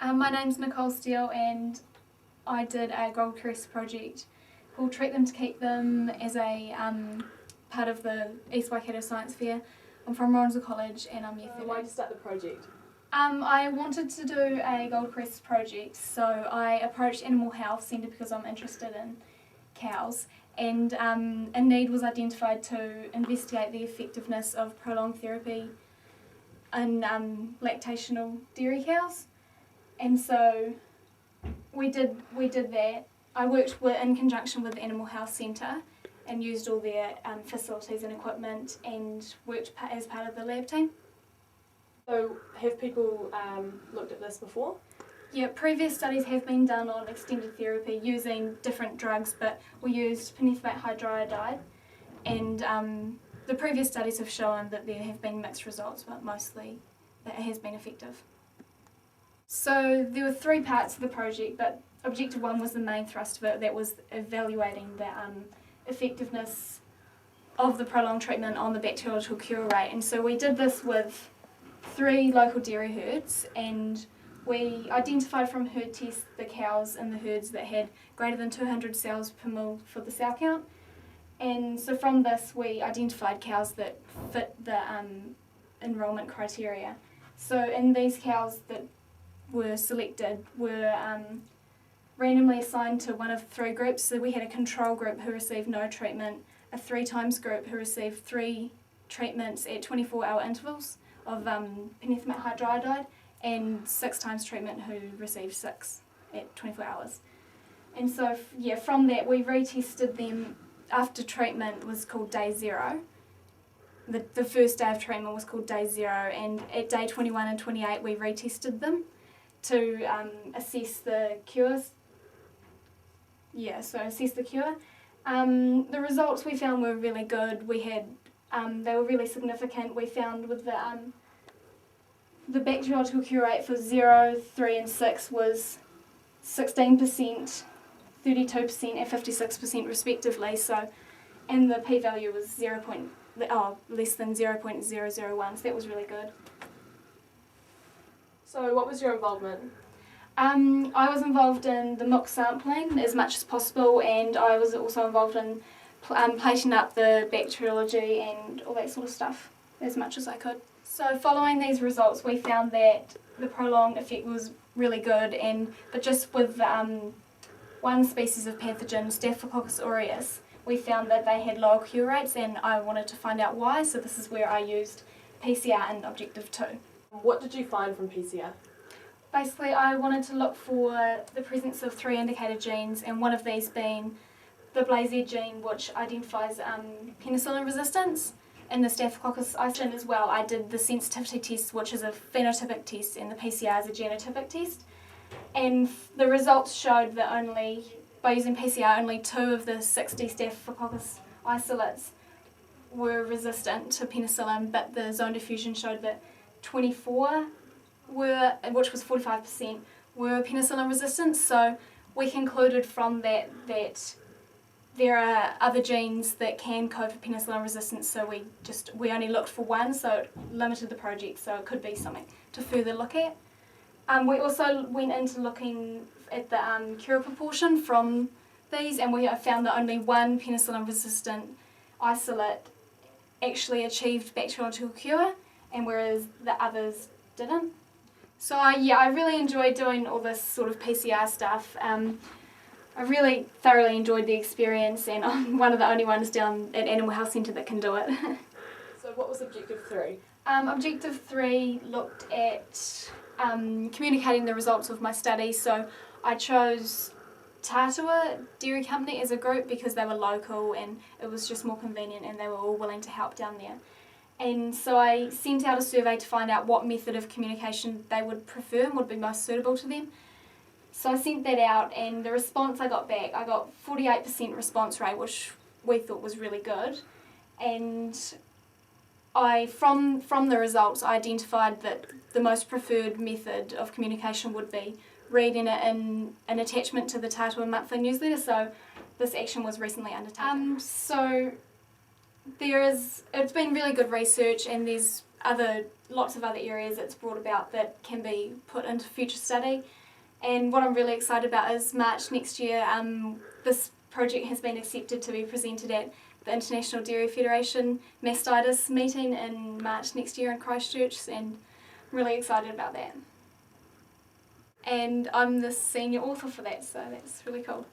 My name's Nicole and I did a Gold Crest project called Treat Them to Keep Them as a part of the East Waikato Science Fair. I'm from Ronza College and I'm year 13. Why did you start the project? I wanted to do a Gold Crest project, so I approached Animal Health Centre because I'm interested in cows, and a need was identified to investigate the effectiveness of prolonged therapy in lactational dairy cows. And so we did that. I worked in conjunction with the Animal Health Centre and used all their facilities and equipment and worked as part of the lab team. So have people looked at this before? Yeah, previous studies have been done on extended therapy using different drugs, but we used penethymate hydriodide, and the previous studies have shown that there have been mixed results, but mostly that it has been effective. So there were 3 parts of the project, but objective 1 was the main thrust of it. That was evaluating the effectiveness of the prolonged treatment on the bacteriological cure rate. And so we did this with 3 local dairy herds, and we identified from herd tests the cows in the herds that had greater than 200 cells per mil for the cell count. And so from this we identified cows that fit the enrolment criteria. So in these cows that were selected were randomly assigned to one of 3 groups. So we had a control group who received no treatment, a 3 times group who received 3 treatments at 24-hour intervals of penethymate hydriodide, and 6 times treatment who received 6 at 24 hours. And so from that we retested them after treatment was called day 0. The first day of treatment was called day 0, and at day 21 and 28 we retested them to assess the cures. Assess the cure. The results we found were really good. We had they were really significant. We found with the bacteriological cure rate for 0, 3 and 6 was 16%, 32% and 56% respectively. So, and the p-value was less than 0.001. So that was really good. So what was your involvement? I was involved in the milk sampling as much as possible, and I was also involved in plating up the bacteriology and all that sort of stuff as much as I could. So following these results we found that the prolonged effect was really good, but just with one species of pathogen, Staphylococcus aureus, we found that they had lower cure rates, and I wanted to find out why, so this is where I used PCR in objective 2. What did you find from PCR? Basically, I wanted to look for the presence of 3 indicator genes, and one of these being the BLAZE gene, which identifies penicillin resistance, and the Staphylococcus aureus as well. I did the sensitivity test, which is a phenotypic test, and the PCR is a genotypic test. And the results showed that by using PCR, only 2 of the 60 Staphylococcus isolates were resistant to penicillin, but the zone diffusion showed that 24 were, which was 45%, were penicillin resistant. So we concluded from that there are other genes that can code for penicillin resistance, so we only looked for one, so it limited the project, so it could be something to further look at. We also went into looking at the cure proportion from these, and we found that only one penicillin resistant isolate actually achieved bacteriological cure, and whereas the others didn't. So I really enjoyed doing all this sort of PCR stuff. I really thoroughly enjoyed the experience, and I'm one of the only ones down at Animal Health Centre that can do it. So what was objective 3? Objective 3 looked at communicating the results of my study. So I chose Tatua Dairy Company as a group because they were local and it was just more convenient, and they were all willing to help down there. And so I sent out a survey to find out what method of communication they would prefer and would be most suitable to them. So I sent that out, and the response I got back, I got 48% response rate, which we thought was really good. And from the results, I identified that the most preferred method of communication would be reading it in an attachment to the Tatua monthly newsletter. So this action was recently undertaken. So it's been really good research, and there's other lots of other areas it's brought about that can be put into future study. And what I'm really excited about is March next year, this project has been accepted to be presented at the International Dairy Federation mastitis meeting in March next year in Christchurch, and I'm really excited about that. And I'm the senior author for that, so that's really cool.